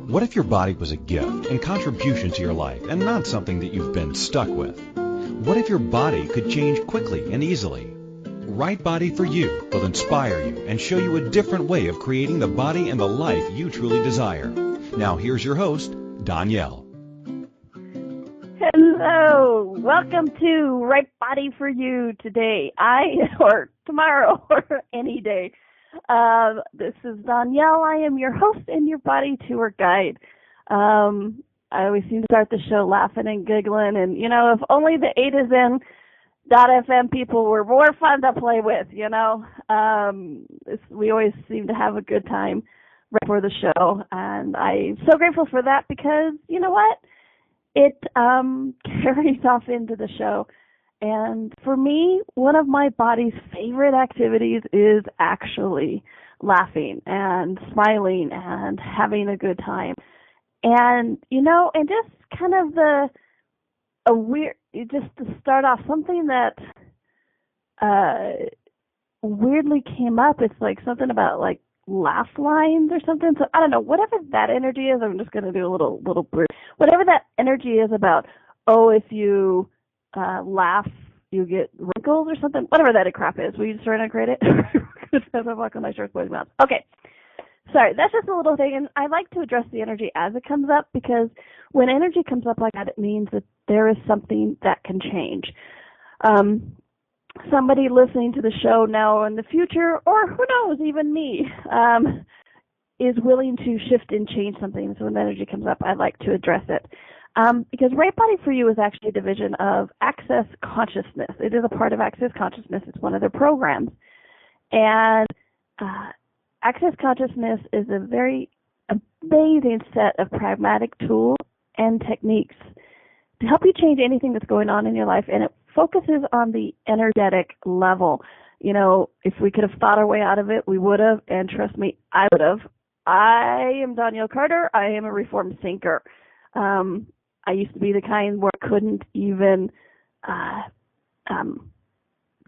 What if your body was a gift and contribution to your life and not something that you've been stuck with? What if your body could change quickly and easily? Right Body for You will inspire you and show you a different way of creating the body and the life you truly desire. Now here's your host, Donnielle. Hello, welcome to Right Body for You today, or tomorrow, or any day. This is Donnielle. I am your host and your body tour guide. I always seem to start the show laughing and giggling, and, if only the A to Zen .fm people were more fun to play with, we always seem to have a good time right before the show, and I'm so grateful for that because, you know what? It carries off into the show. And for me, one of my body's favorite activities is actually laughing and smiling and having a good time. And, and just kind of just to start off, something that weirdly came up, it's like something about like laugh lines or something. So I don't know, whatever that energy is, I'm just going to do a little blur. Whatever that energy is about, if you laugh, you get wrinkles or something, whatever that crap is. Will you just try to create it? Okay. Sorry, that's just a little thing, and I like to address the energy as it comes up because when energy comes up like that, it means that there is something that can change. Somebody listening to the show now in the future, or who knows, even me, is willing to shift and change something. So when energy comes up, I like to address it. Because Right Body for You is actually a division of Access Consciousness. It is a part of Access Consciousness. It's one of their programs. And Access Consciousness is a very amazing set of pragmatic tools and techniques to help you change anything that's going on in your life. And it focuses on the energetic level. If we could have thought our way out of it, we would have. And trust me, I would have. I am Donnielle Carter. I am a reformed thinker. I used to be the kind where I couldn't even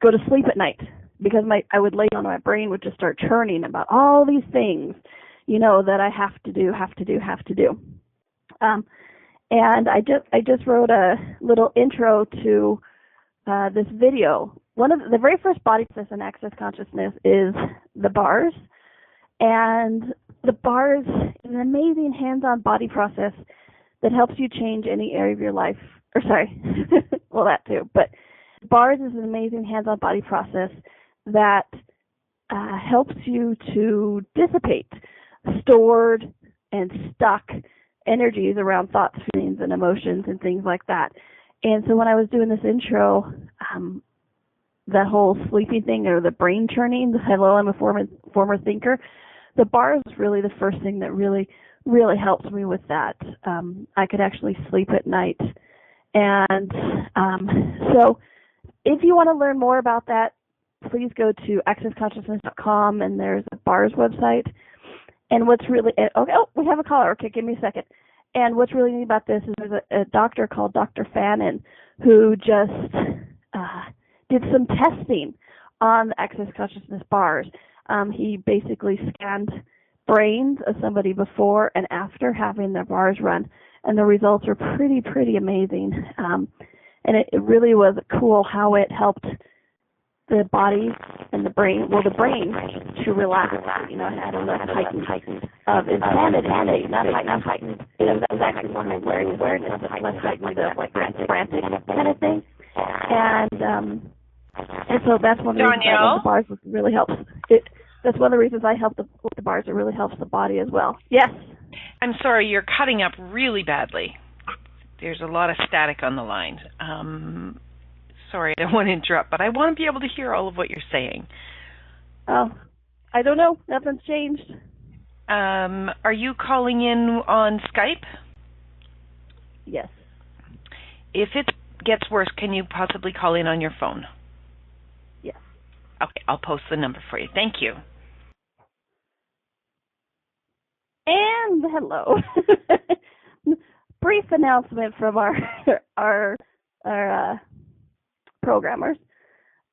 go to sleep at night because I would lay down and my brain would just start churning about all these things, that I have to do. And I just wrote a little intro to this video. One of the very first body process in Access Consciousness is the bars. And the bars is an amazing hands-on body process that helps you change any area of your life. Well, that too. But bars is an amazing hands-on body process that helps you to dissipate stored and stuck energies around thoughts, feelings, and emotions and things like that. And so when I was doing this intro, that whole sleeping thing or the brain churning, hello, I'm a former thinker, the bars is really the first thing that really helps me with that. I could actually sleep at night. And so if you want to learn more about that, please go to accessconsciousness.com, and there's a bars website. And what's really, we have a caller. Okay, give me a second. And what's really neat about this is there's a doctor called Dr. Fannin who just did some testing on the Access Consciousness bars. He basically scanned brains of somebody before and after having their bars run, and the results are pretty amazing. And it really was cool how it helped the body and the brain to relax. It had a less heightened of insanity, not heightened. It was actually one of awareness, less heightened of like frantic kind of thing. And so that's one of the reasons I love the bars. It really helps. That's one of the reasons I help with the bars. It really helps the body as well. Yes. I'm sorry, you're cutting up really badly. There's a lot of static on the line. Sorry, I don't want to interrupt, but I want to be able to hear all of what you're saying. Oh, I don't know. Nothing's changed. Are you calling in on Skype? Yes. If it gets worse, can you possibly call in on your phone? Yes. Okay, I'll post the number for you. Thank you. And hello. Brief announcement from our programmers.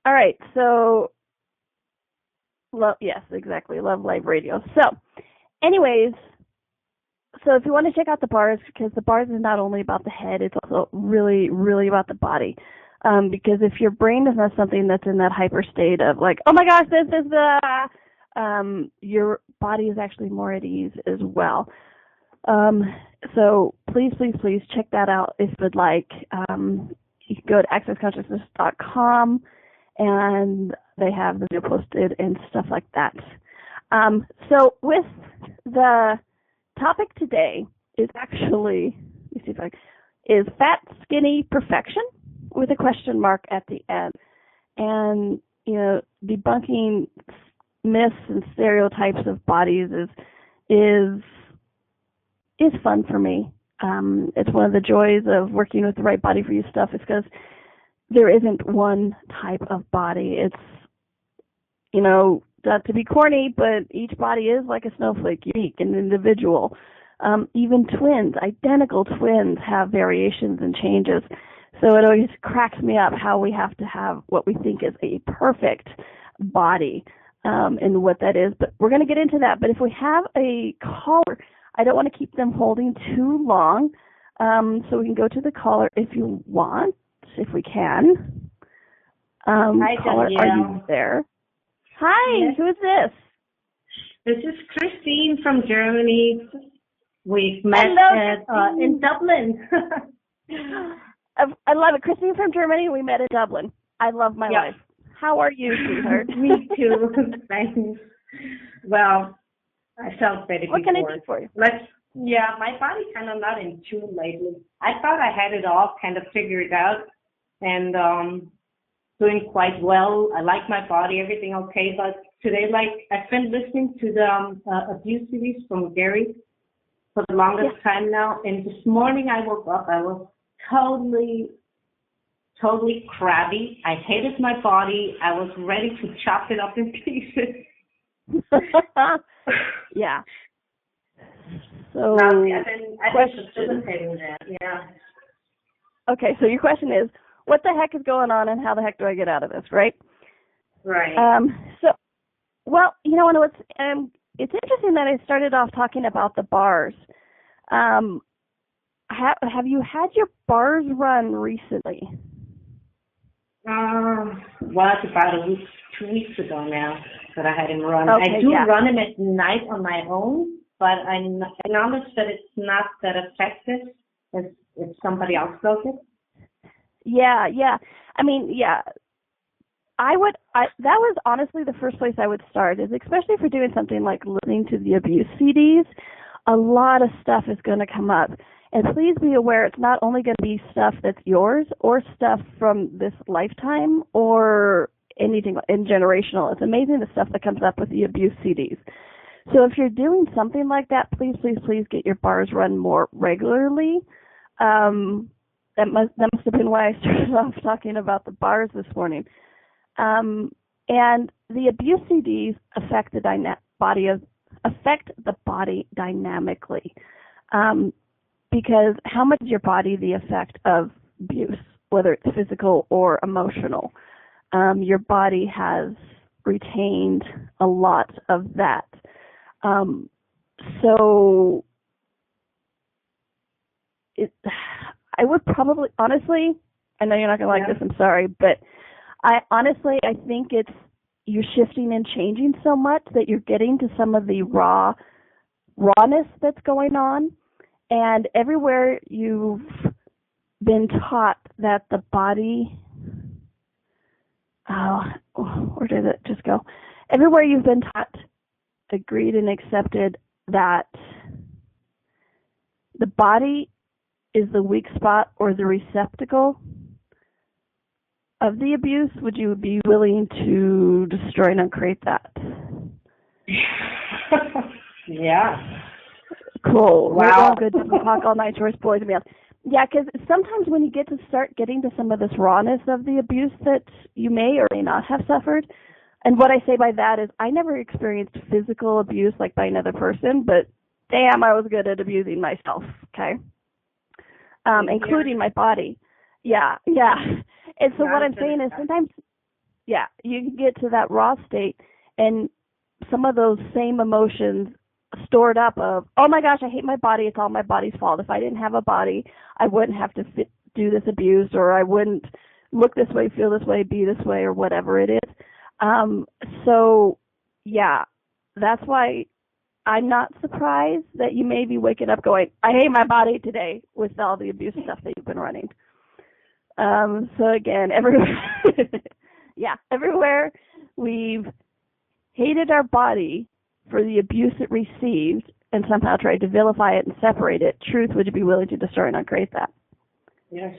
All right, so yes, exactly. Love Live Radio. So, anyways, So if you want to check out the bars, because the bars is not only about the head, it's also really, really about the body. Because if your brain is not something that's in that hyper state of like, oh my gosh, this is your body is actually more at ease as well. So please, please, please check that out if you'd like. You can go to accessconsciousness.com and they have the video posted and stuff like that. So with the topic today is actually, let me see if is fat, skinny perfection with a question mark at the end. And, you know, debunking myths and stereotypes of bodies is fun for me. It's one of the joys of working with the Right Body for You stuff is because there isn't one type of body. It's, you know, not to be corny, but each body is like a snowflake, unique and individual. Even twins, identical twins, have variations and changes. So it always cracks me up how we have to have what we think is a perfect body and what that is. But we're going to get into that. But if we have a caller, I don't want to keep them holding too long. So we can go to the caller if you want, if we can. Hi, caller, Donnielle. are you there? Hi, yes. Who is this? This is Christine from Germany. We've met in Dublin. I love it. Christine from Germany. We met in Dublin. I love my life. How are you, sweetheart? Me too. Thanks. Well, I felt better before. What can I do for you? My body's kind of not in tune lately. I thought I had it all kind of figured out and doing quite well. I like my body, everything okay. But today, I've been listening to the abuse series from Gary for the longest time now. And this morning I woke up, I was totally crabby. I hated my body. I was ready to chop it up in pieces. Yeah. So, I've been facilitating that, yeah. Okay, so your question is, what the heck is going on and how the heck do I get out of this, right? Right. Well, you know, it's interesting that I started off talking about the bars. Have you had your bars run recently? Well, it's about 2 weeks ago now that I had him run. Okay, I do run him at night on my own, but I acknowledge that it's not that effective if somebody else does it. Yeah. I mean, yeah. That was honestly the first place I would start, is especially if you're doing something like listening to the abuse CDs, a lot of stuff is going to come up. And please be aware it's not only going to be stuff that's yours or stuff from this lifetime or anything in generational. It's amazing the stuff that comes up with the abuse CDs. So if you're doing something like that, please, please, please get your bars run more regularly. That must have been why I started off talking about the bars this morning. And the abuse CDs affect the body dynamically. Because how much is your body the effect of abuse, whether it's physical or emotional? Your body has retained a lot of that. I would probably, honestly, I know you're not going to like this, I'm sorry, but I think you're shifting and changing so much that you're getting to some of the rawness that's going on. And everywhere you've been taught that the body, where did it just go? Everywhere you've been taught, agreed and accepted that the body is the weak spot or the receptacle of the abuse, would you be willing to destroy and uncreate that? Yeah. Cool. Wow. We're going good to talk all night, Joyce Boys and Beyond. Yeah, because sometimes when you start getting to some of this rawness of the abuse that you may or may not have suffered, and what I say by that is I never experienced physical abuse like by another person, but damn, I was good at abusing myself, okay? Including my body. Yeah. And so what I'm saying is sometimes, you can get to that raw state, and some of those same emotions stored up of, oh my gosh, I hate my body. It's all my body's fault. If I didn't have a body, I wouldn't have to do this abuse, or I wouldn't look this way, feel this way, be this way, or whatever it is. So, yeah, that's why I'm not surprised that you may be waking up going, I hate my body today, with all the abuse stuff that you've been running. So again, everywhere we've hated our body for the abuse it received and somehow tried to vilify it and separate it, truth, would you be willing to destroy and uncreate that? Yes.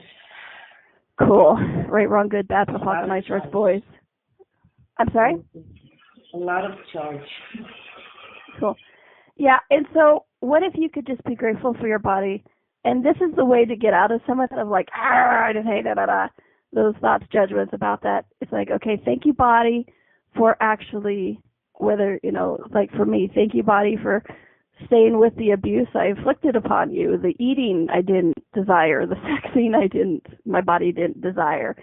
Cool. Right, wrong, good, bad, for Hawk and Ice Shorts boys. I'm sorry? A lot of charge. Cool. Yeah, and so what if you could just be grateful for your body? And this is the way to get out of some of that of like, I just hate those thoughts, judgments about that. It's like, okay, thank you, body, for actually, whether, like for me, thank you, body, for staying with the abuse I inflicted upon you, the eating I didn't desire, the sexing my body didn't desire.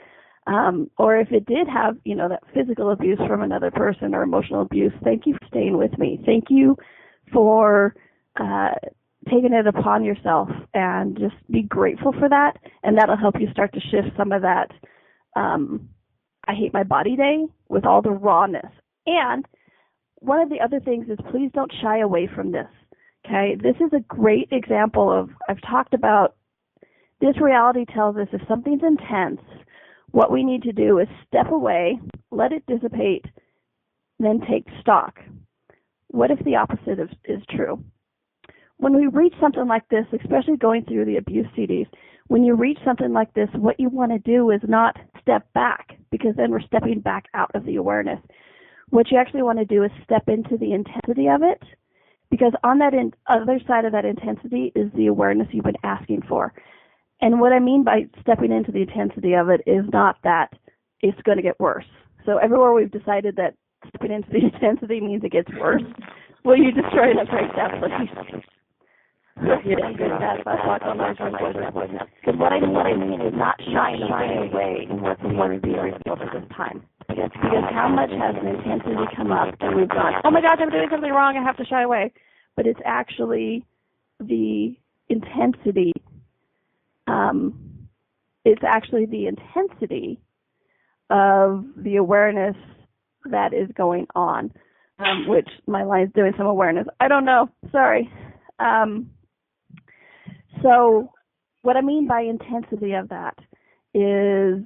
Or if it did have, that physical abuse from another person or emotional abuse, thank you for staying with me. Thank you for taking it upon yourself, and just be grateful for that. And that'll help you start to shift some of that I hate my body day with all the rawness. And one of the other things is, please don't shy away from this. Okay, this is a great example of, I've talked about, this reality tells us if something's intense, what we need to do is step away, let it dissipate, then take stock. What if the opposite is true? When we reach something like this, especially going through the abuse CDs, when you reach something like this, what you want to do is not step back, because then we're stepping back out of the awareness. What you actually want to do is step into the intensity of it, because on that other side of that intensity is the awareness you've been asking for. And what I mean by stepping into the intensity of it is not that it's going to get worse. So everywhere we've decided that stepping into the intensity means it gets worse, well, you destroy and break that. Because what I mean is not shying away in what's being revealed at this time. Because how much has an intensity come up and we've gone, oh my gosh, I'm doing something wrong, I have to shy away. But it's actually the intensity. It's actually the intensity of the awareness that is going on, which my line's doing some awareness. I don't know. Sorry. So what I mean by intensity of that is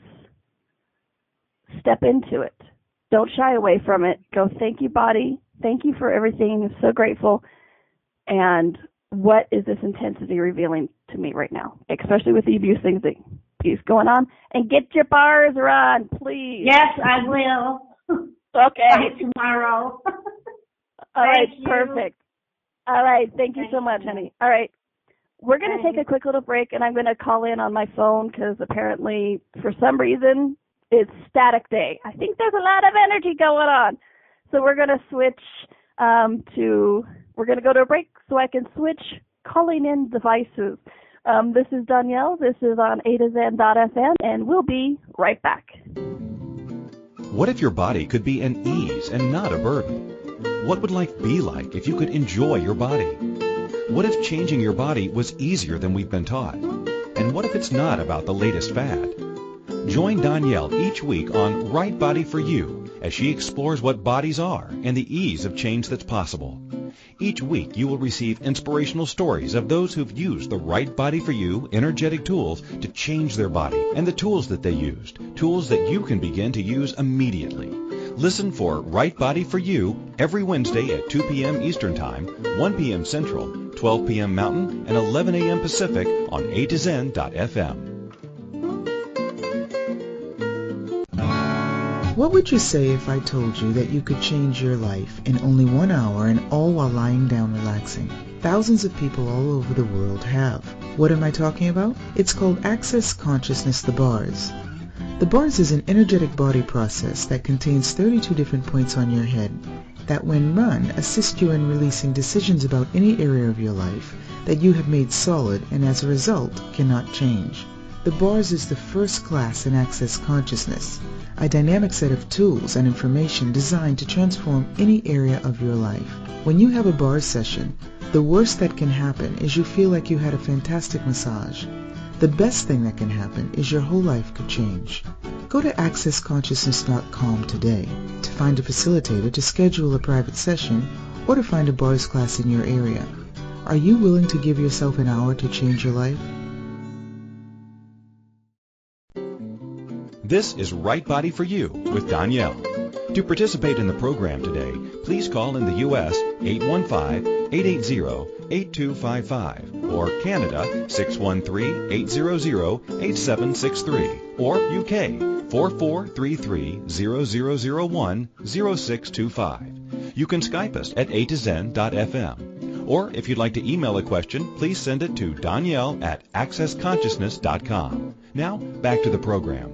step into it. Don't shy away from it. Go, thank you, body. Thank you for everything. I'm so grateful. And what is this intensity revealing to me right now, especially with the abuse things that is going on? And get your bars run, please. Yes, I will. Okay. By tomorrow. All right, perfect. All right, thank you so much, honey. All right. We're going to take a quick little break, and I'm going to call in on my phone because apparently, for some reason, it's static day. I think there's a lot of energy going on. So we're going to switch we're going to go to a break so I can switch calling in devices. This is Donnielle. This is on A2Zen.fm, and we'll be right back. What if your body could be an ease and not a burden? What would life be like if you could enjoy your body? What if changing your body was easier than we've been taught? And what if it's not about the latest fad? Join Donnielle each week on Right Body for You as she explores what bodies are and the ease of change that's possible. Each week you will receive inspirational stories of those who've used the Right Body for You energetic tools to change their body, and the tools that they used, tools that you can begin to use immediately. Listen for Right Body for You every Wednesday at 2 p.m. Eastern Time, 1 p.m. Central, 12 p.m. Mountain, and 11 a.m. Pacific on A2Zen.fm. What would you say if I told you that you could change your life in only 1 hour and all while lying down relaxing? Thousands of people all over the world have. What am I talking about? It's called Access Consciousness, the bars. The bars is an energetic body process that contains 32 different points on your head that, when run, assist you in releasing decisions about any area of your life that you have made solid and as a result cannot change. The bars is the first class in Access Consciousness, a dynamic set of tools and information designed to transform any area of your life. When you have a bars session, the worst that can happen is you feel like you had a fantastic massage. The best thing that can happen is your whole life could change. Go to accessconsciousness.com today to find a facilitator to schedule a private session or to find a bars class in your area. Are you willing to give yourself an hour to change your life? This is Right Body for You with Donnielle. To participate in the program today, please call in the U.S. 815-880-8255 or Canada 613-800-8763 or UK 4433-0001-0625. You can Skype us at a2zen.fm. Or if you'd like to email a question, please send it to Donnielle at accessconsciousness.com. Now, back to the program.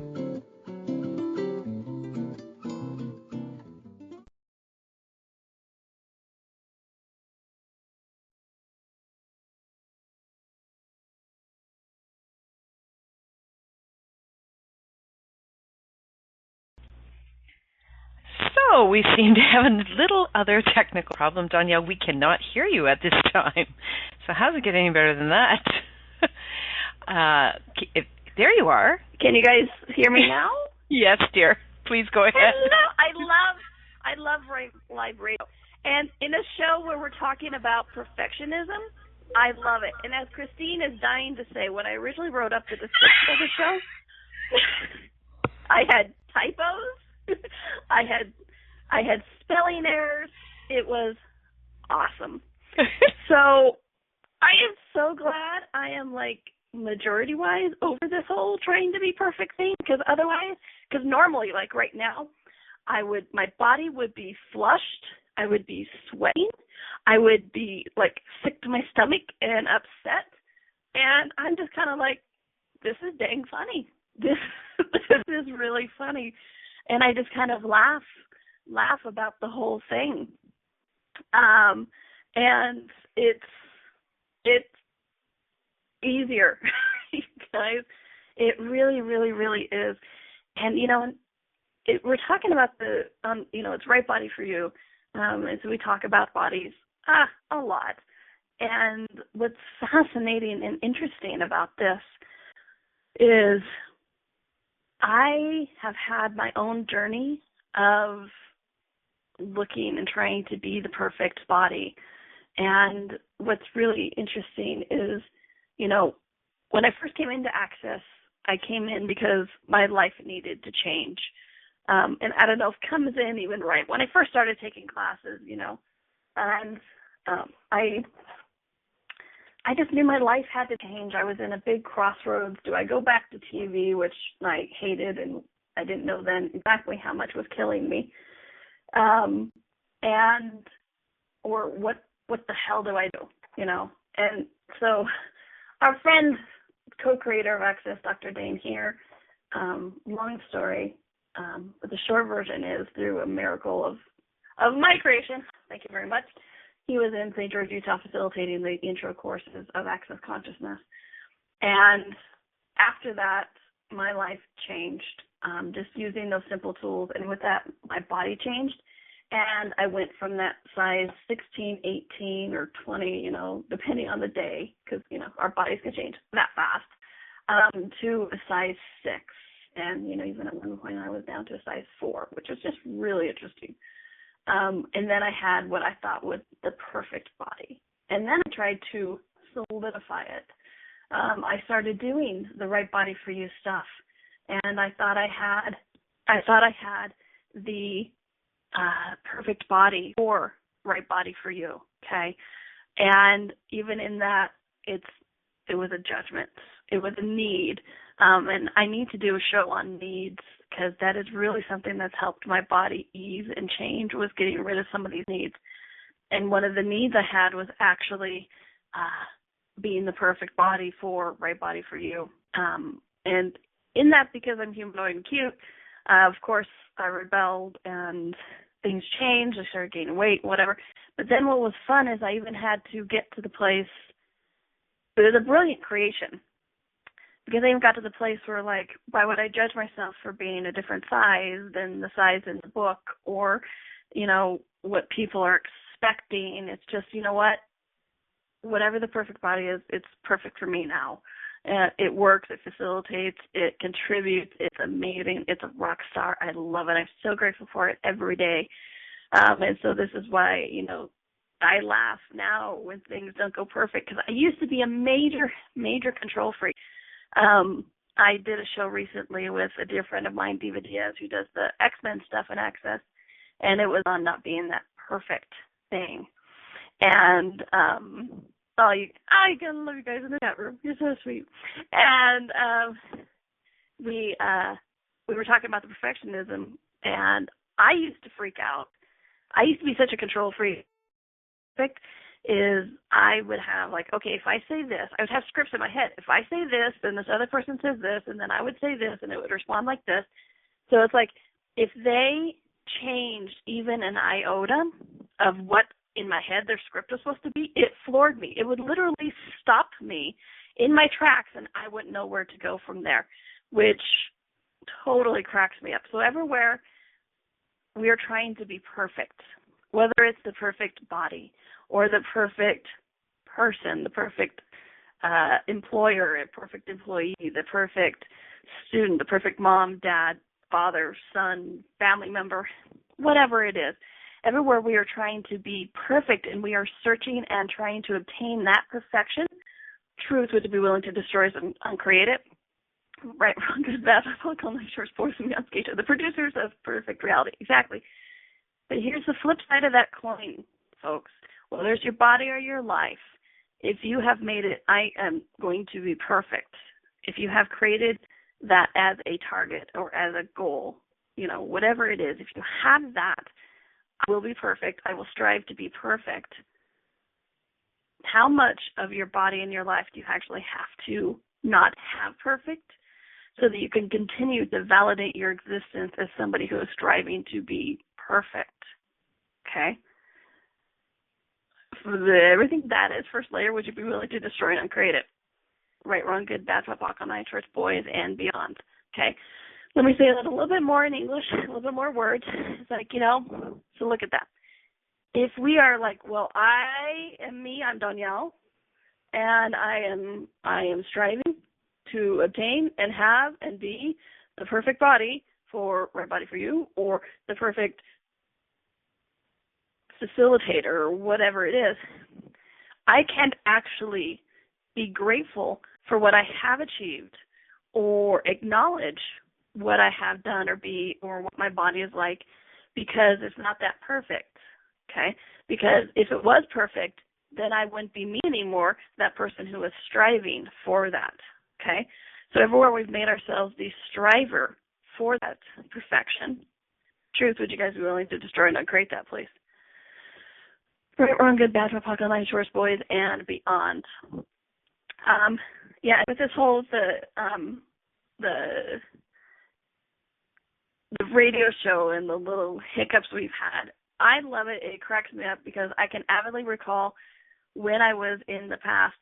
So we seem to have a little other technical problem, Donnielle. We cannot hear you at this time. So how's it get any better than that? There you are. Can you guys hear me now? Yes, dear. Please go ahead. Hello. I love live radio. And in a show where we're talking about perfectionism, I love it. And as Christine is dying to say, when I originally wrote up the description of the show, I had typos. I had spelling errors. It was awesome. So I am so glad I am majority-wise over this whole trying to be perfect thing, because normally, like right now, my body would be flushed, I would be sweating, I would be sick to my stomach and upset, and I'm just kind of this is dang funny. This is really funny. And I just kind of laugh about the whole thing. And it's easier, you guys. It really, really, really is. And, we're talking about it's right body for you. And so we talk about bodies a lot. And what's fascinating and interesting about this is I have had my own journey of looking and trying to be the perfect body. And what's really interesting is, when I first came into Access, I came in because my life needed to change. And I don't know if it comes in even right when I first started taking classes, and I just knew my life had to change. I was in a big crossroads. Do I go back to TV, which I hated, and I didn't know then exactly how much was killing me, or what the hell do I do, And so our friend, co-creator of Access, Dr. Dane here, long story, but the short version is through a miracle of my creation. Thank you very much. He was in St. George, Utah, facilitating the intro courses of Access Consciousness. And after that, my life changed, just using those simple tools. And with that, my body changed. And I went from that size 16, 18, or 20, depending on the day, because, our bodies can change that fast, to a size 6. And, even at one point I was down to a size 4, which was just really interesting. And then I had what I thought was the perfect body. And then I tried to solidify it. I started doing the right body for you stuff. And I thought I had the perfect body for right body for you. Okay. And even in that, it was a judgment. It was a need. And I need to do a show on needs, because that is really something that's helped my body ease and change, was getting rid of some of these needs. And one of the needs I had was actually being the perfect body for right body for you. And in that, because I'm humanoid and cute, of course, I rebelled and things changed. I started gaining weight, whatever. But then what was fun is I even had to get to the place, it was a brilliant creation, Because I even got to the place where, like, why would I judge myself for being a different size than the size in the book, or, you know, what people are expecting? It's just, you know what? Whatever the perfect body is, it's perfect for me now. It works, it facilitates, it contributes, it's amazing, it's a rock star. I love it. I'm so grateful for it every day. And so this is why, you know, I laugh now when things don't go perfect, because I used to be a major control freak. I did a show recently with a dear friend of mine, Diva Diaz, who does the X-Men stuff in Access, and it was on not being that perfect thing. And I gotta love you guys in the chat room. You're so sweet. And we were talking about the perfectionism, and I used to freak out. I used to be such a control freak. Is I would have, like, okay, if I say this, I would have scripts in my head. If I say this, then this other person says this, and then I would say this, and it would respond like this. So it's like, if they changed even an iota of what in my head their script was supposed to be, it floored me. It would literally stop me in my tracks, and I wouldn't know where to go from there, which totally cracks me up. So everywhere we are trying to be perfect, whether it's the perfect body or the perfect person, the perfect employer, a perfect employee, the perfect student, the perfect mom, dad, father, son, family member, whatever it is. Everywhere we are trying to be perfect, and we are searching and trying to obtain that perfection. Truth would be willing to destroy us and uncreate it. Right, wrong, good, bad, I'll call my short sports and Skater, the producers of perfect reality. Exactly. But here's the flip side of that coin, folks. Whether it's your body or your life, if you have made it, I am going to be perfect. If you have created that as a target or as a goal, you know, whatever it is, if you have that, I will be perfect, I will strive to be perfect. How much of your body and your life do you actually have to not have perfect so that you can continue to validate your existence as somebody who is striving to be perfect? Okay? For everything that is first layer, would you be willing to destroy and uncreate it? Right, wrong, good, bad, pop, on night, shorts, boys, and beyond. Okay? Let me say that a little bit more in English, a little bit more words. It's like, you know, so look at that. If we are like, well, I am me, I'm Donnielle, and I am striving to obtain and have and be the perfect body for right body for you, or the perfect facilitator, or whatever it is, I can't actually be grateful for what I have achieved or acknowledge what I have done or what my body is like, because it's not that perfect, okay? Because if it was perfect, then I wouldn't be me anymore, that person who is striving for that, okay? So everywhere we've made ourselves the striver for that perfection. Truth, would you guys be willing to destroy and uncreate that, please? Right, wrong, good, bad, pocket line, shorts, boys, and beyond. Yeah, with this whole the radio show and the little hiccups we've had, I love it. It cracks me up because I can avidly recall when I was in the past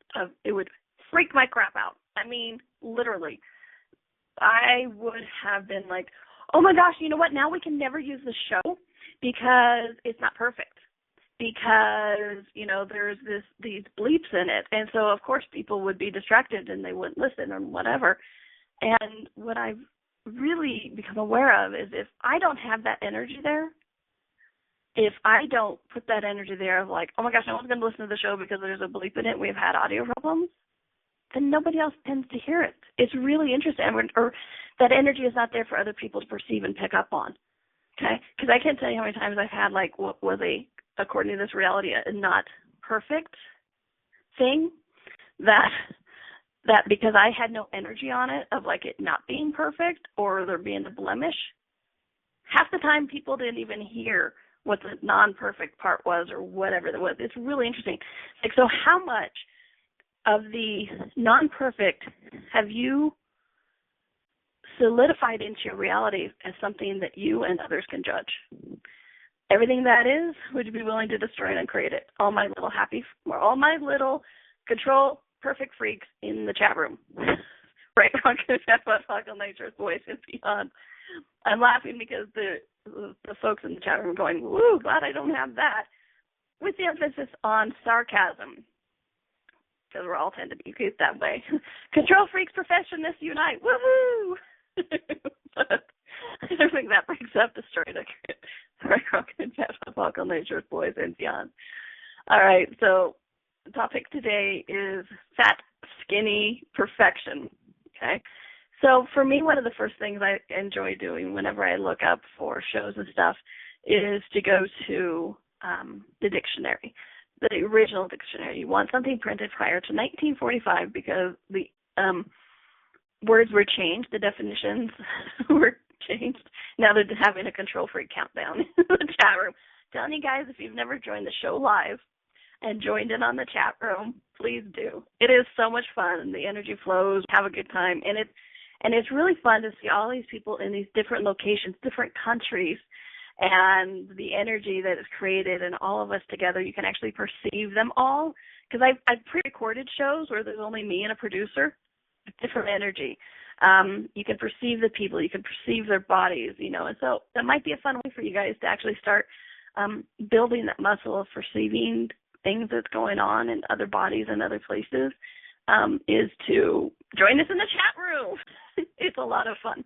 it would freak my crap out. I mean, literally. I would have been like, oh my gosh, you know what? Now we can never use the show because it's not perfect. Because, you know, there's these bleeps in it. And so, of course, people would be distracted and they wouldn't listen or whatever. And what I've really become aware of is if I don't have that energy there, if I don't put that energy there of like, oh my gosh, no one's going to listen to the show because there's a bleep in it, we've had audio problems, then nobody else tends to hear it. It's really interesting. Or that energy is not there for other people to perceive and pick up on. Okay? Because I can't tell you how many times I've had like what was according to this reality, a not perfect thing that because I had no energy on it of like it not being perfect or there being a blemish, half the time people didn't even hear what the non-perfect part was or whatever it was. It's really interesting. Like, so how much of the non-perfect have you solidified into your reality as something that you and others can judge? Everything that is, would you be willing to destroy and uncreate it? All my little control perfect freaks in the chat room. Right Rock Uncle Nature's Voice and Beyond. I'm laughing because the folks in the chat room are going, woo, glad I don't have that, with the emphasis on sarcasm, because we all tend to be that way. Control freaks, professionists unite, woo-hoo! But I don't think that brings up the story to Right Rock Uncle Nature's Voice and Beyond. All right, so the topic today is fat, skinny, perfection, okay? So for me, one of the first things I enjoy doing whenever I look up for shows and stuff is to go to the dictionary, the original dictionary. You want something printed prior to 1945 because the words were changed, the definitions were changed. Now they're having a control freak countdown in the chat room. Telling you guys, if you've never joined the show live and joined in on the chat room, please do. It is so much fun, and the energy flows. Have a good time, and it's really fun to see all these people in these different locations, different countries, and the energy that is created, and all of us together. You can actually perceive them all, because I've pre-recorded shows where there's only me and a producer, different energy. You can perceive the people, you can perceive their bodies, and so that might be a fun way for you guys to actually start building that muscle of perceiving things that's going on in other bodies and other places, is to join us in the chat room. It's a lot of fun.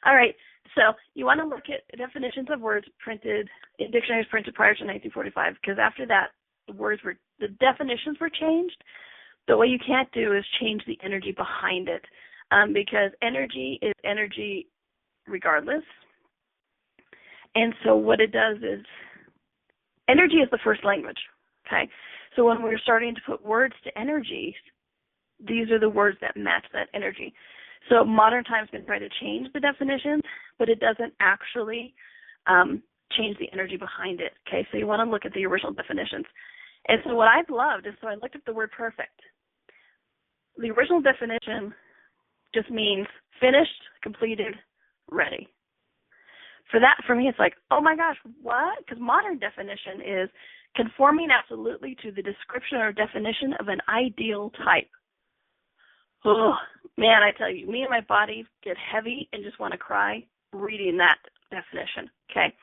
All right, so you want to look at definitions of words printed in dictionaries printed prior to 1945, because after that, the definitions were changed. But what you can't do is change the energy behind it, because energy is energy regardless. And so what it does is, energy is the first language, okay? So when we're starting to put words to energies, these are the words that match that energy. So modern times can try to change the definitions, but it doesn't actually change the energy behind it, okay? So you want to look at the original definitions. And so what I've loved is, so I looked at the word perfect. The original definition just means finished, completed, ready. For me, it's like, oh my gosh, what? Because modern definition is conforming absolutely to the description or definition of an ideal type. Oh, man, I tell you, me and my body get heavy and just want to cry reading that definition, okay?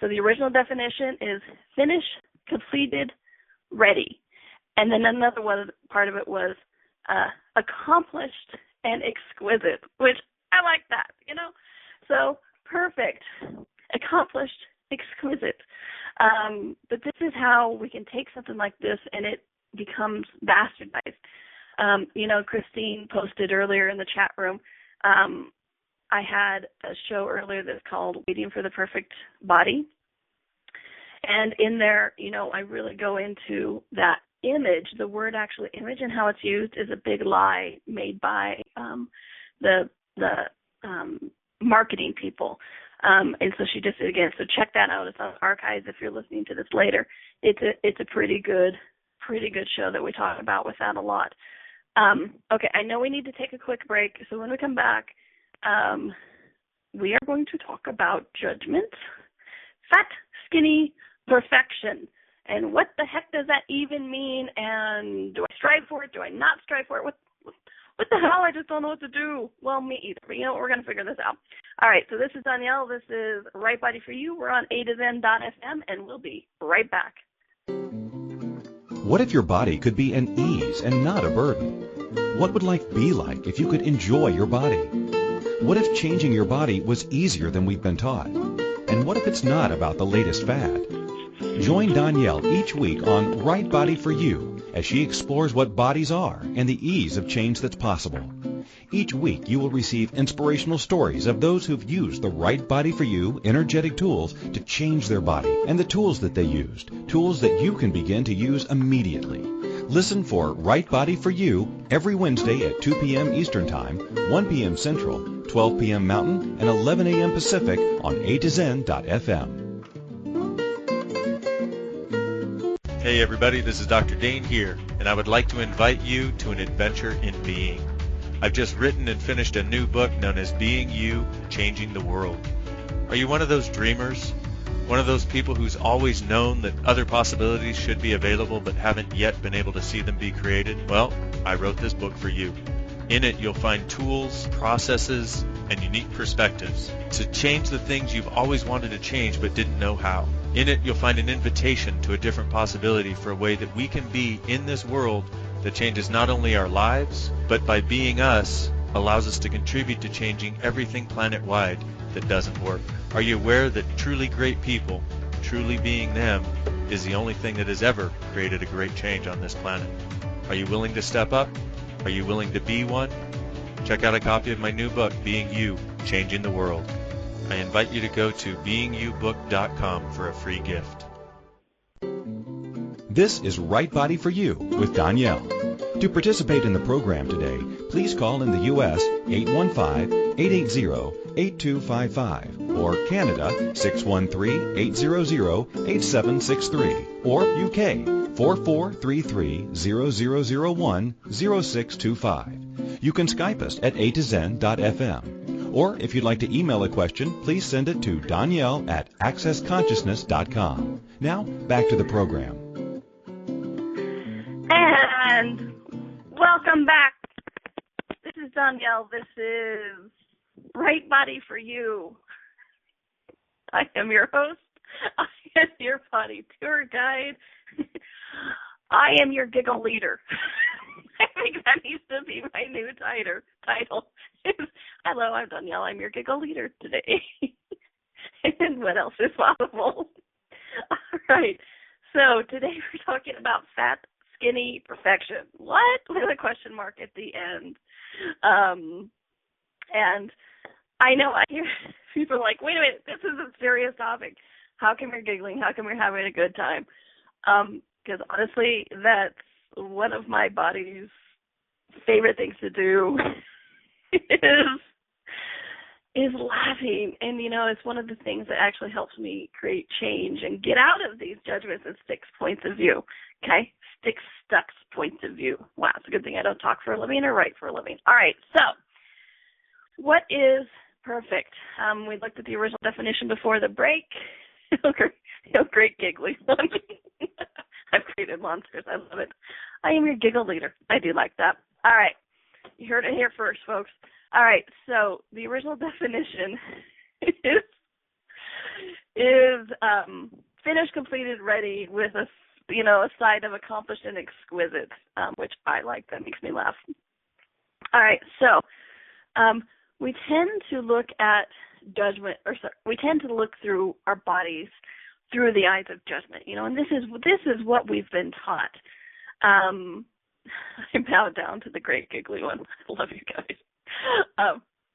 So the original definition is finished, completed, ready. And then another one part of it was accomplished and exquisite, which I like that, So perfect, accomplished, exquisite. But this is how we can take something like this and it becomes bastardized. Christine posted earlier in the chat room, I had a show earlier that's called Waiting for the Perfect Body. And in there, I really go into that image, the word actually image, and how it's used is a big lie made by the marketing people. And so she just did again. So check that out. It's on archives if you're listening to this later. It's a pretty good show that we talk about with that a lot. Okay, I know we need to take a quick break. So when we come back, we are going to talk about judgment, fat, skinny, perfection. And what the heck does that even mean? And do I strive for it? Do I not strive for it? What the hell? I just don't know what to do. Well, me either. But we're going to figure this out. All right, so this is Donnielle. This is Right Body for You. We're on A2Zen.fm, and we'll be right back. What if your body could be an ease and not a burden? What would life be like if you could enjoy your body? What if changing your body was easier than we've been taught? And what if it's not about the latest fad? Join Donnielle each week on Right Body for You as she explores what bodies are and the ease of change that's possible. Each week you will receive inspirational stories of those who've used the Right Body for You energetic tools to change their body and the tools that they used, tools that you can begin to use immediately. Listen for Right Body for You every Wednesday at 2 p.m. Eastern Time, 1 p.m. Central, 12 p.m. Mountain, and 11 a.m. Pacific on A2Zen.fm. Hey everybody, this is Dr. Dane here, and I would like to invite you to an adventure in being. I've just written and finished a new book known as Being You, Changing the World. Are you one of those dreamers? One of those people who's always known that other possibilities should be available but haven't yet been able to see them be created? Well, I wrote this book for you. In it, you'll find tools, processes, and unique perspectives to change the things you've always wanted to change but didn't know how. In it, you'll find an invitation to a different possibility for a way that we can be in this world that changes not only our lives, but by being us, allows us to contribute to changing everything planet-wide that doesn't work. Are you aware that truly great people, truly being them, is the only thing that has ever created a great change on this planet? Are you willing to step up? Are you willing to be one? Check out a copy of my new book, Being You, Changing the World. I invite you to go to beingyoubook.com for a free gift. This is Right Body for You with Donnielle. To participate in the program today, please call in the U.S. 815-880-8255 or Canada 613-800-8763 or UK 4433-0001-0625. You can Skype us at a2zen.fm. Or if you'd like to email a question, please send it to Donnielle at accessconsciousness.com. Now, back to the program. And welcome back. This is Donnielle. This is Right Body for You. I am your host. I am your body tour guide. I am your giggle leader. I think that needs to be my new title. Hello, I'm Donnielle. I'm your giggle leader today. And what else is possible? All right. So today we're talking about fat, skinny perfection. What? With a question mark at the end. And I know I hear people like, wait a minute, this is a serious topic. How come we're giggling? How come we're having a good time? Because honestly, that's one of my body's favorite things to do is laughing. And, you know, it's one of the things that actually helps me create change and get out of these judgments and sticks points of view. Okay? Stuck points of view. Wow, it's a good thing I don't talk for a living or write for a living. All right, so what is perfect? We looked at the original definition before the break. Great giggly. I've created monsters. I love it. I am your giggle leader. I do like that. All right. You heard it here first, folks. All right. So the original definition is finished, completed, ready with a side of accomplished and exquisite, which I like. That makes me laugh. All right. So we tend to look at judgment, we tend to look through our bodies through the eyes of judgment, and this is what we've been taught. I bow down to the great giggly one. I love you guys.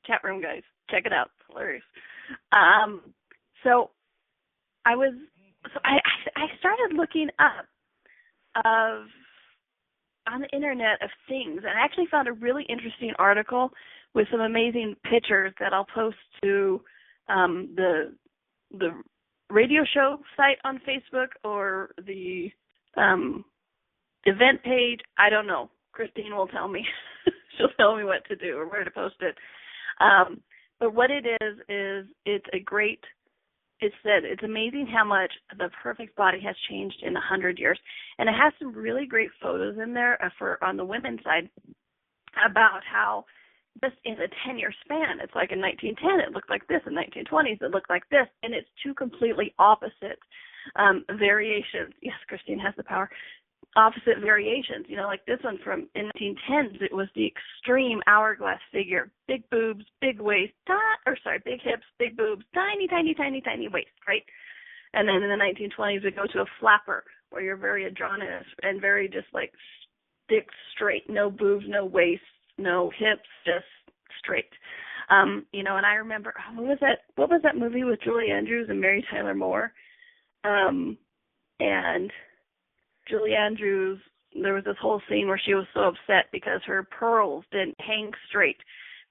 Chat room guys, check it out. It's hilarious. So I started looking up on the internet of things, and I actually found a really interesting article with some amazing pictures that I'll post to the radio show site on Facebook or the event page. I don't know. Christine will tell me. She'll tell me what to do or where to post it. But what it is it said it's amazing how much the perfect body has changed in 100 years. And it has some really great photos in there on the women's side about how just in a 10-year span, it's like in 1910 it looked like this, in 1920s it looked like this, and it's two completely opposite variations. Yes, Christine has the power. Opposite variations, like this one from in 1910s, it was the extreme hourglass figure, big boobs, big waist, big hips, big boobs, tiny, tiny, tiny, tiny waist, right? And then in the 1920s, we go to a flapper where you're very androgynous and very just like stick straight, no boobs, no waist, no hips, just straight. And I remember, what was that movie with Julie Andrews and Mary Tyler Moore? And Julie Andrews, there was this whole scene where she was so upset because her pearls didn't hang straight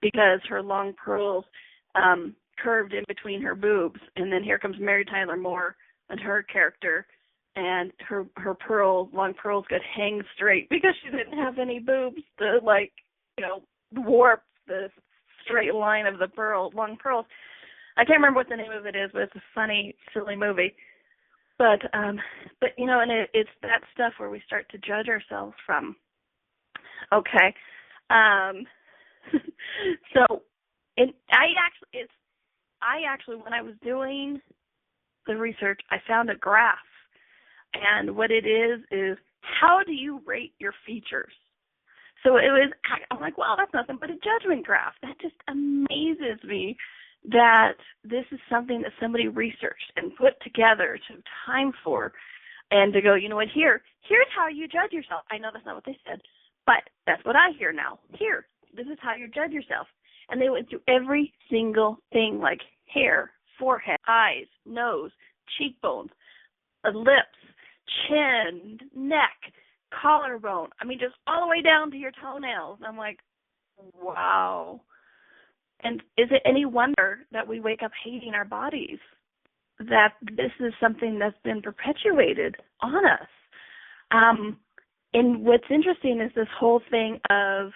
because her long pearls curved in between her boobs. And then here comes Mary Tyler Moore and her character, and her long pearls could hang straight because she didn't have any boobs to warp the straight line of the long pearls. I can't remember what the name of it is, but it's a funny, silly movie. But and it's that stuff where we start to judge ourselves from. Okay. So, I actually, when I was doing the research, I found a graph, and what it is how do you rate your features? So I'm like, well, that's nothing but a judgment graph. That just amazes me that this is something that somebody researched and put together, took time for, and to go, you know what, here's how you judge yourself. I know that's not what they said, but that's what I hear now. This is how you judge yourself. And they went through every single thing, like hair, forehead, eyes, nose, cheekbones, lips, chin, neck, collarbone. I mean, just all the way down to your toenails. I'm like, wow. And is it any wonder that we wake up hating our bodies? That this is something that's been perpetuated on us. And what's interesting is this whole thing of,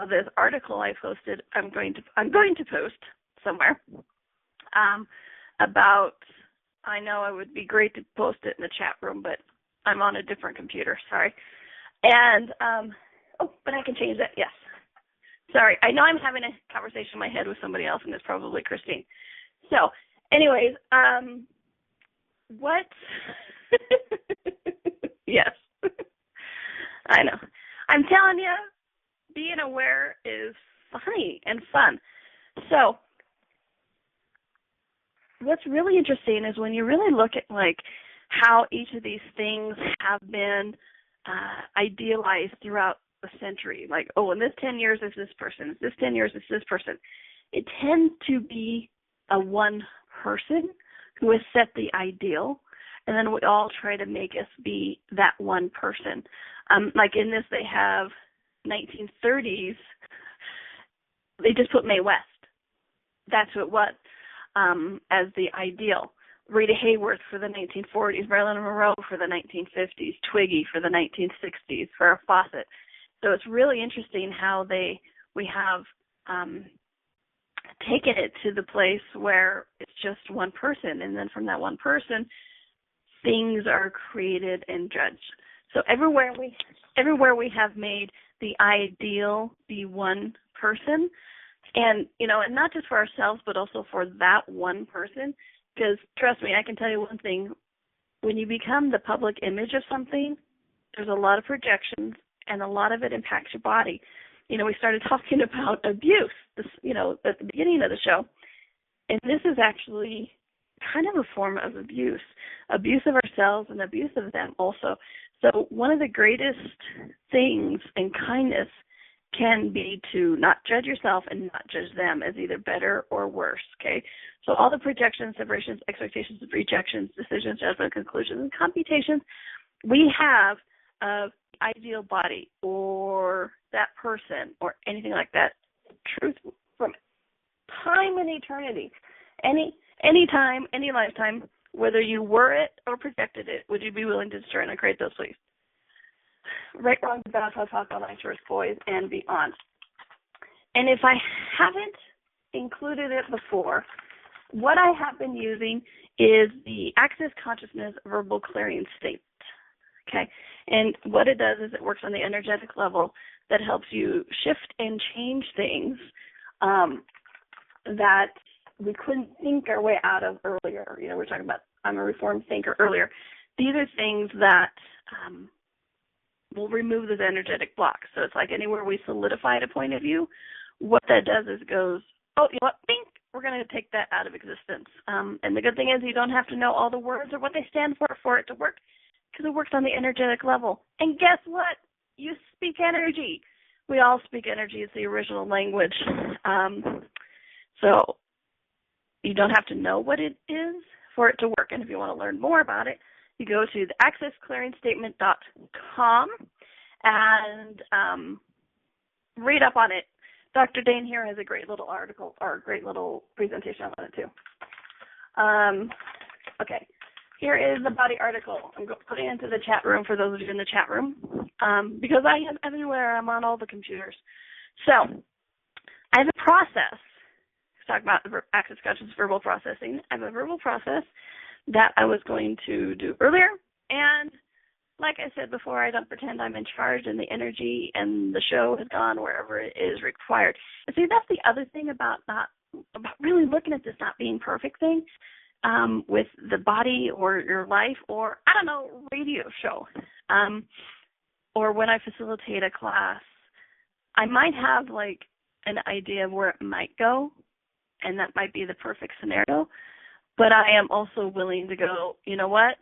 this article I posted. I'm going to post somewhere about. I know it would be great to post it in the chat room, but I'm on a different computer. Sorry. And but I can change that. Yes. Sorry. I know I'm having a conversation in my head with somebody else, and it's probably Christine. So, anyways, what? Yes. I know. I'm telling you, being aware is funny and fun. So, what's really interesting is when you really look at how each of these things have been idealized throughout the century. Like, in this 10 years is this person, this 10 years is this person. It tends to be a one person who has set the ideal, and then we all try to make us be that one person. Like in this, they have 1930s. They just put Mae West. That's who it was as the ideal. Rita Hayworth for the 1940s, Marilyn Monroe for the 1950s, Twiggy for the 1960s, Farrah Fawcett. So it's really interesting how we have taken it to the place where it's just one person, and then from that one person, things are created and judged. So everywhere we have made the ideal be one person, and and not just for ourselves, but also for that one person. Because trust me, I can tell you one thing: when you become the public image of something, there's a lot of projections, and a lot of it impacts your body. We started talking about abuse, at the beginning of the show, and this is actually kind of a form of abuse of ourselves and abuse of them also. So one of the greatest things in kindness can be to not judge yourself and not judge them as either better or worse, okay? So all the projections, separations, expectations, rejections, decisions, judgment, conclusions, and computations we have of ideal body or that person or anything like that, truth from time and eternity, any time, any lifetime, whether you were it or projected it, would you be willing to destroy and create those, please? Right, wrong, bad, how talk, all nice, boys, and beyond. And if I haven't included it before, what I have been using is the Access Consciousness Verbal Clearing Statement. Okay, and what it does is it works on the energetic level that helps you shift and change things that we couldn't think our way out of earlier. We're talking about I'm a reformed thinker earlier. These are things that will remove those energetic blocks. So it's like anywhere we solidify a point of view, what that does is goes, oh, you know what, bing, we're going to take that out of existence. And the good thing is you don't have to know all the words or what they stand for it to work, because it works on the energetic level. And guess what? You speak energy. We all speak energy. It's the original language. So you don't have to know what it is for it to work. And if you want to learn more about it, you go to the accessclearingstatement.com and read up on it. Dr. Dane here has a great little article or a great little presentation on it too. Okay, here is the body article. I'm putting it into the chat room for those of you in the chat room because I am everywhere. I'm on all the computers. So I have a process. Talk about access consciousness verbal processing. I have a verbal process that I was going to do earlier, and like I said before, I don't pretend I'm in charge and the energy and the show has gone wherever it is required. And see, that's the other thing about really looking at this not being perfect thing with the body or your life or, I don't know, radio show. Or when I facilitate a class, I might have like an idea of where it might go, and that might be the perfect scenario. But I am also willing to go, you know what?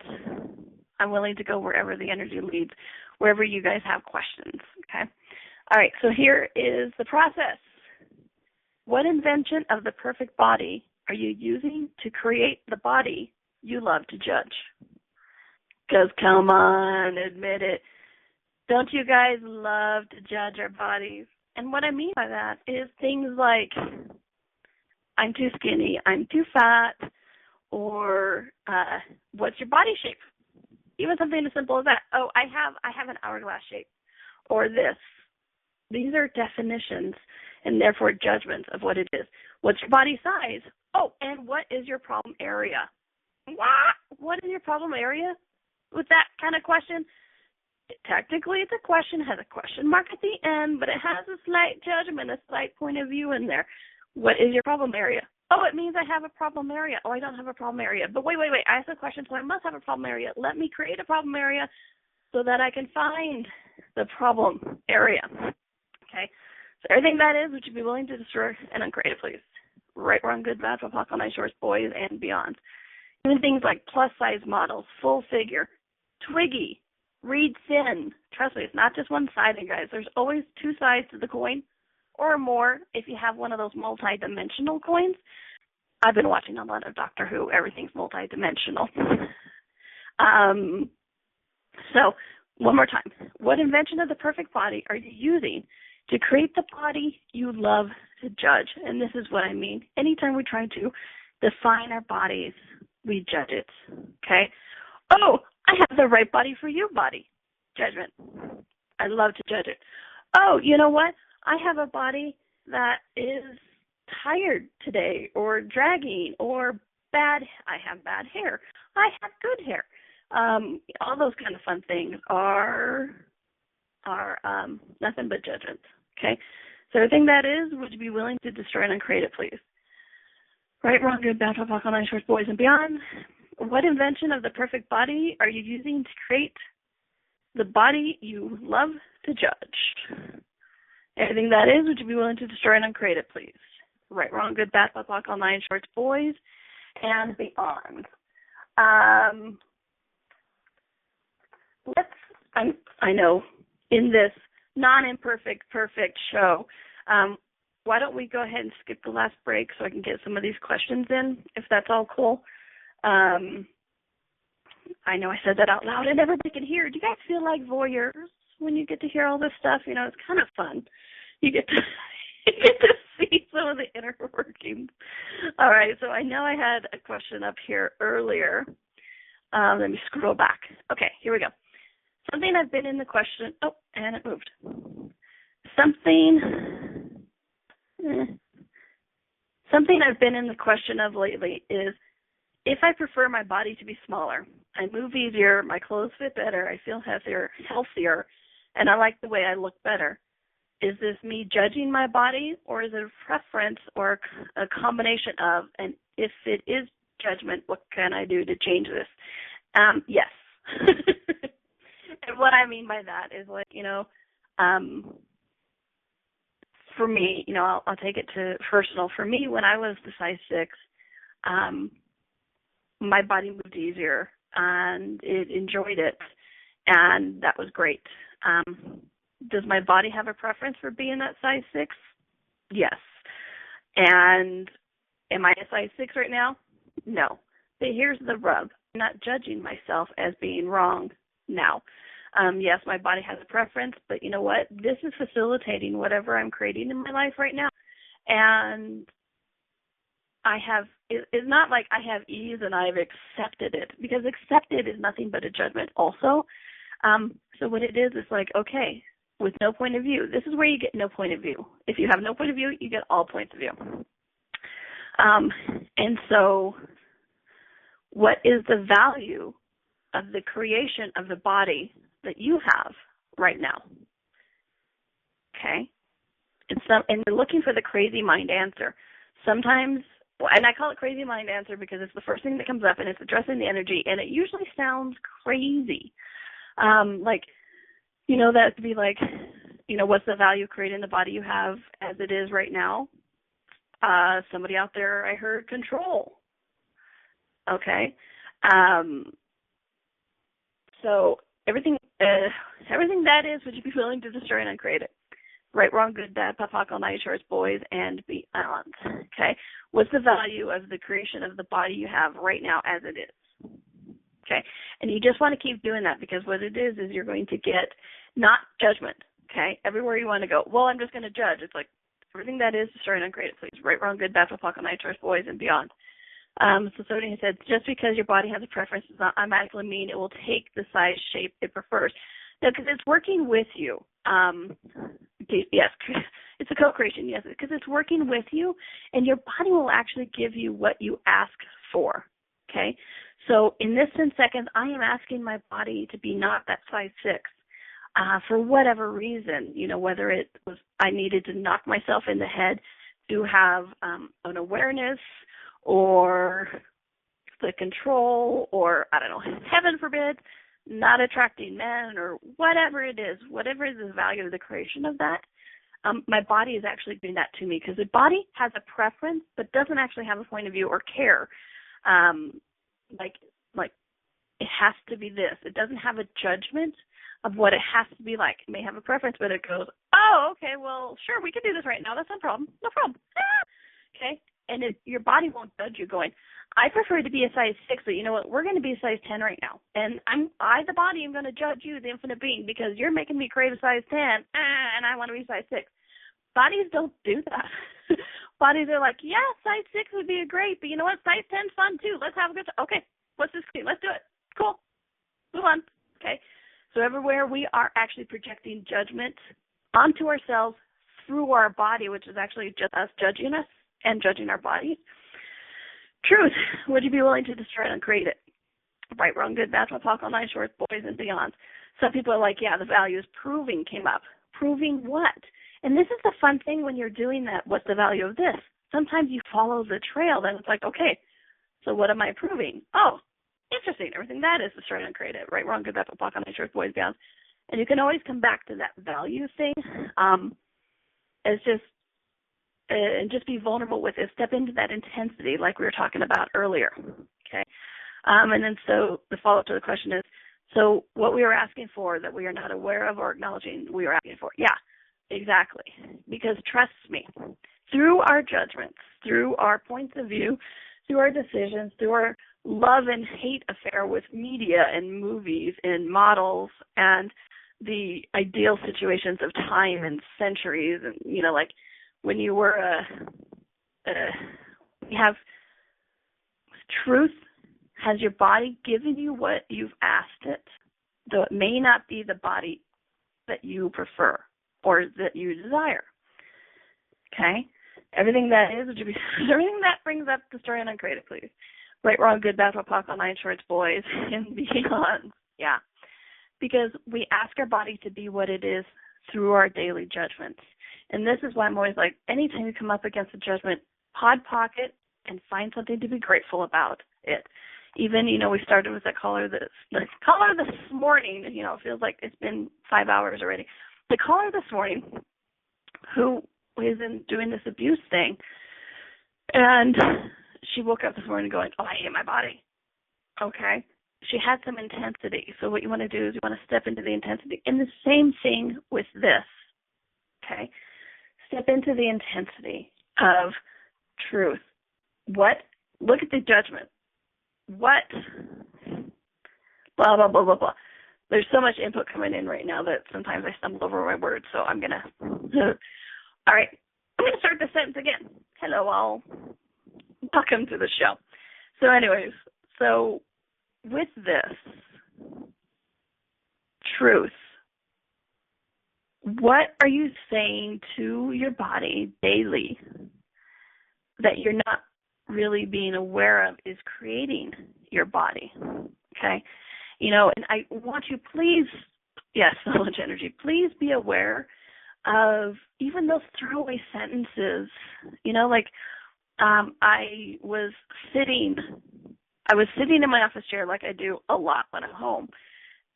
I'm willing to go wherever the energy leads, wherever you guys have questions, okay? All right, so here is the process. What invention of the perfect body are you using to create the body you love to judge? Because come on, admit it. Don't you guys love to judge our bodies? And what I mean by that is things like I'm too skinny, I'm too fat, or what's your body shape? Even something as simple as that. Oh, I have an hourglass shape, or this. These are definitions and therefore judgments of what it is. What's your body size? Oh, and what is your problem area? What is your problem area? With that kind of question, technically it's a question, has a question mark at the end, but it has a slight judgment, a slight point of view in there. What is your problem area? Oh, it means I have a problem area. Oh, I don't have a problem area. But wait. I asked a question, so I must have a problem area. Let me create a problem area so that I can find the problem area. Okay? So everything that is, would you be willing to destroy and uncreate it, please? Right, wrong, good, bad, flip, on ice shorts, boys, and beyond. Even things like plus-size models, full figure, twiggy, read thin. Trust me, it's not just one-sided, guys. There's always two sides to the coin, or more if you have one of those multi-dimensional coins. I've been watching a lot of Doctor Who. Everything's multi-dimensional. So, one more time. What invention of the perfect body are you using to create the body you love to judge? And this is what I mean. Anytime we try to define our bodies, we judge it. Okay? Oh, I have the right body for you body. Judgment. I love to judge it. Oh, you know what? I have a body that is tired today or dragging or bad. I have bad hair. I have good hair. All those kind of fun things are nothing but judgments. Okay? So everything that is, would you be willing to destroy and uncreate it, please? Right, wrong, good, bad, flip, on ice shorts, boys, and beyond. What invention of the perfect body are you using to create the body you love to judge? Everything that is, would you be willing to destroy and uncreate it, please? Right, wrong, good, bad, flip, on ice shorts, boys, and beyond. I know, in this non-imperfect, perfect show, why don't we go ahead and skip the last break so I can get some of these questions in, if that's all cool. I know I said that out loud and everybody can hear. Do you guys feel like voyeurs when you get to hear all this stuff? You know, it's kind of fun. You get to see some of the inner workings. All right, so I know I had a question up here earlier. Let me scroll back. Okay, here we go. Something I've been in the question. Oh, and it moved. Something I've been in the question of lately is, if I prefer my body to be smaller, I move easier, my clothes fit better, I feel healthier, and I like the way I look better. Is this me judging my body, or is it a preference or a combination of? And if it is judgment, what can I do to change this? Yes. And what I mean by that is, like, you know, for me, you know, I'll take it to personal. For me, when I was the size 6, my body moved easier and it enjoyed it, and that was great. Does my body have a preference for being that size 6? Yes. And am I a size 6 right now? No. But here's the rub. I'm not judging myself as being wrong now. Yes, my body has a preference, but you know what? This is facilitating whatever I'm creating in my life right now. And it's not like I have ease and I've accepted it, because accepted is nothing but a judgment also. So what it is like, okay, with no point of view, this is where you get no point of view. If you have no point of view, you get all points of view. And so what is the value of the creation of the body that you have right now. Okay? And you're looking for the crazy mind answer. Sometimes, and I call it crazy mind answer because it's the first thing that comes up and it's addressing the energy, and it usually sounds crazy. Like, that would be like, what's the value of creating the body you have as it is right now? Somebody out there, I heard control. Okay. So everything that is, would you be willing to destroy and uncreate it? Right, wrong, good, bad, POC, all night, shorts, boys, and beyond. Okay. What's the value of the creation of the body you have right now as it is? Okay. And you just want to keep doing that, because what it is you're going to get not judgment. Okay. Everywhere you want to go, well, I'm just going to judge. It's like everything that is, destroy and uncreate it, please. Right, wrong, good, bad, POC, all night, shorts, boys, and beyond. So somebody said, just because your body has a preference does not automatically mean it will take the size, shape it prefers. No, because it's working with you. Yes, it's a co-creation, yes, because it's working with you, and your body will actually give you what you ask for, okay? So in this 10 seconds, I am asking my body to be not that size 6 for whatever reason, whether it was I needed to knock myself in the head to have an awareness, or the control, or, I don't know, heaven forbid, not attracting men, or whatever it is, whatever is the value of the creation of that, my body is actually doing that to me, because the body has a preference but doesn't actually have a point of view or care. Like it has to be this. It doesn't have a judgment of what it has to be like. It may have a preference, but it goes, oh, okay, well, sure, we can do this right now. That's no problem. No problem. Okay? And your body won't judge you going, I prefer to be a size 6, but you know what? We're going to be a size 10 right now. And I, the body, am going to judge you, the infinite being, because you're making me crave a size 10, and I want to be size 6. Bodies don't do that. Bodies are like, yeah, size 6 would be great, but you know what? Size 10's fun too. Let's have a good time. Okay, what's this? Let's do it. Cool. Move on. Okay. So everywhere we are actually projecting judgment onto ourselves through our body, which is actually just us judging us and judging our bodies. Truth, would you be willing to destroy it and create it? Right, wrong, good, bad, POC, all night, shorts, boys, and beyond. Some people are like, yeah, the values proving came up. Proving what? And this is the fun thing when you're doing that. What's the value of this? Sometimes you follow the trail, then it's like, okay, so what am I proving? Oh, interesting. Everything that is destroy and create it. Right, wrong, good, bad, POC, all night, shorts, boys, beyond. And you can always come back to that value thing. It's just, and just be vulnerable with it. Step into that intensity like we were talking about earlier, okay? And then so the follow-up to the question is, so what we are asking for that we are not aware of or acknowledging we are asking for. Yeah, exactly. Because trust me, through our judgments, through our points of view, through our decisions, through our love and hate affair with media and movies and models and the ideal situations of time and centuries, and, like, when you were you have truth, has your body given you what you've asked it, though it may not be the body that you prefer or that you desire. Okay? Everything that is, everything that brings up, destroy and uncreate it, please. Right, wrong, good, bad, POC, all night, shorts, boys, and beyond. Yeah. Because we ask our body to be what it is through our daily judgments. And this is why I'm always like, anytime you come up against a judgment, pod pocket and find something to be grateful about it. Even, we started with the caller this morning, it feels like it's been 5 hours already. The caller this morning who is doing this abuse thing, and she woke up this morning going, oh, I hate my body. Okay. She had some intensity. So what you want to do is you want to step into the intensity. And the same thing with this. Okay. Step into the intensity of truth. Look at the judgment. What? Blah, blah, blah, blah, blah. There's so much input coming in right now that sometimes I stumble over my words, so I'm going to. All right. I'm going to start the sentence again. Hello, all. Welcome to the show. So anyways, with this, truth, what are you saying to your body daily that you're not really being aware of is creating your body? Okay? And I want you, please Yes, so much energy. Please be aware of even those throwaway sentences. You know, like I was sitting in my office chair like I do a lot when I'm home.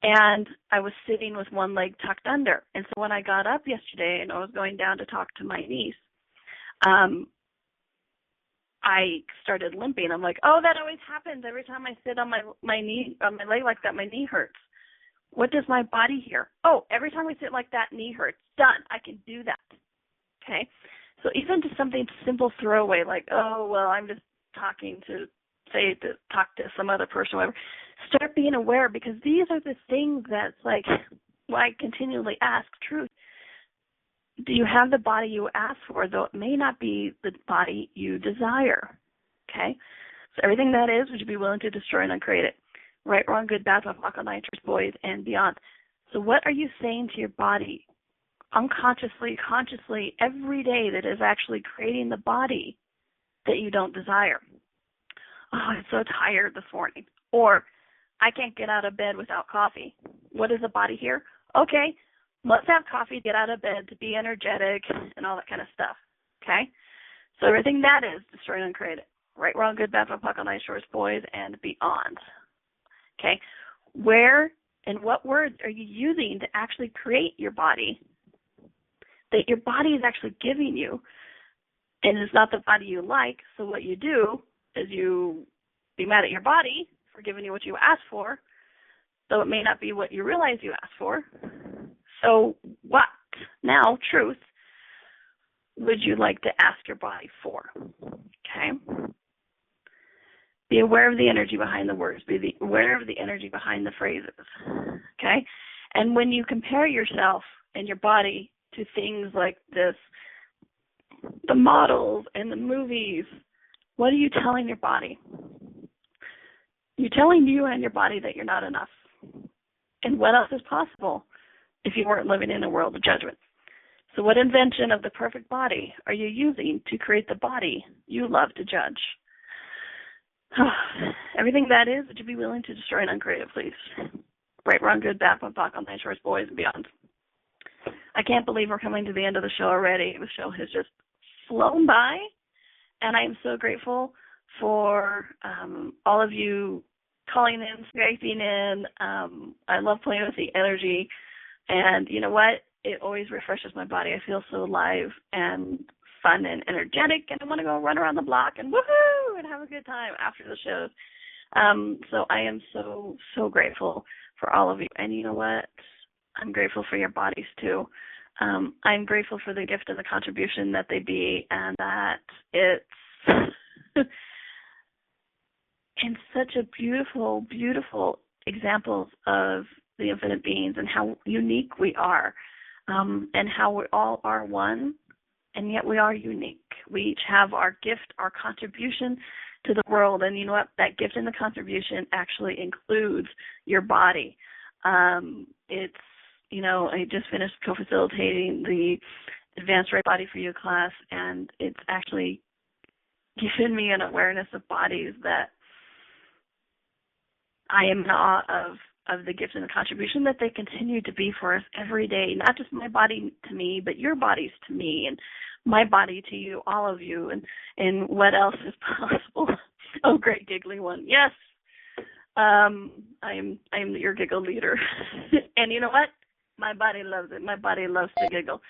And I was sitting with one leg tucked under. And so when I got up yesterday and I was going down to talk to my niece, I started limping. I'm like, oh, that always happens every time I sit on my knee, on my leg like that, my knee hurts. What does my body hear? Oh, every time I sit like that, knee hurts. Done. I can do that. Okay? So even just something simple throwaway like, oh, well, I'm just talk to some other person, whatever. Start being aware, because these are the things that's like why I continually ask truth. Do you have the body you ask for, though it may not be the body you desire? Okay? So everything that is, would you be willing to destroy and uncreate it? Right, wrong, good, bad, buck, on nitrous, boys, and beyond. So what are you saying to your body unconsciously, consciously, every day that is actually creating the body that you don't desire? Oh, I'm so tired this morning. Or, I can't get out of bed without coffee. What does the body hear? Okay, let's have coffee to get out of bed, to be energetic, and all that kind of stuff. Okay? So everything that is, destroy and uncreate it. Right, wrong, good, bad, buck, on nitrous, boys, and beyond. Okay, where and what words are you using to actually create your body that your body is actually giving you? And it's not the body you like, so what you do is you be mad at your body for giving you what you asked for, though it may not be what you realize you asked for. So what, now, truth, would you like to ask your body for? Okay? Be aware of the energy behind the words. Be aware of the energy behind the phrases. Okay? And when you compare yourself and your body to things like this, the models and the movies, what are you telling your body? You're telling you and your body that you're not enough. And what else is possible if you weren't living in a world of judgment? So what invention of the perfect body are you using to create the body you love to judge? Everything that is, would you be willing to destroy and uncreate it, please? Right, wrong, good, bad, buck, on nitrous, boys, and beyond. I can't believe we're coming to the end of the show already. The show has just flown by, and I am so grateful for all of you calling in, Skyping in. I love playing with the energy, and you know what? It always refreshes my body. I feel so alive and fun and energetic, and I want to go run around the block and woohoo and have a good time after the shows. So I am so, so grateful for all of you. And you know what? I'm grateful for your bodies too. I'm grateful for the gift and the contribution that they be, and that it's and such a beautiful, beautiful examples of the infinite beings and how unique we are, and how we all are one, and yet we are unique. We each have our gift, our contribution to the world, and you know what? That gift and the contribution actually includes your body. It's, you know, I just finished co-facilitating the Advanced Right Body for You class, and it's actually given me an awareness of bodies that I am in awe of the gift and the contribution that they continue to be for us every day. Not just my body to me, but your bodies to me, and my body to you, all of you, and what else is possible. Oh, great giggly one. Yes. I'm your giggle leader. And you know what? My body loves it. My body loves to giggle.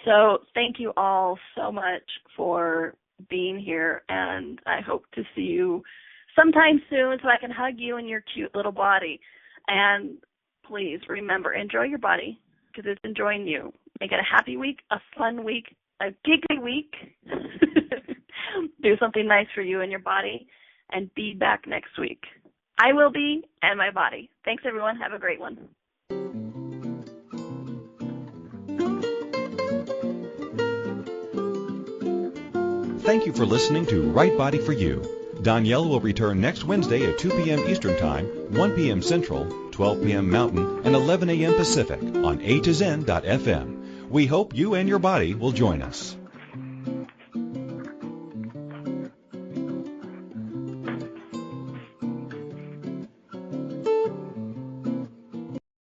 So thank you all so much for being here, and I hope to see you sometime soon so I can hug you and your cute little body. And please remember, enjoy your body because it's enjoying you. Make it a happy week, a fun week, a giggly week. Do something nice for you and your body, and be back next week. I will be, and my body. Thanks, everyone. Have a great one. Thank you for listening to Right Body for You. Donnielle will return next Wednesday at 2 p.m. Eastern Time, 1 p.m. Central, 12 p.m. Mountain, and 11 a.m. Pacific on A to Zen.fm. We hope you and your body will join us.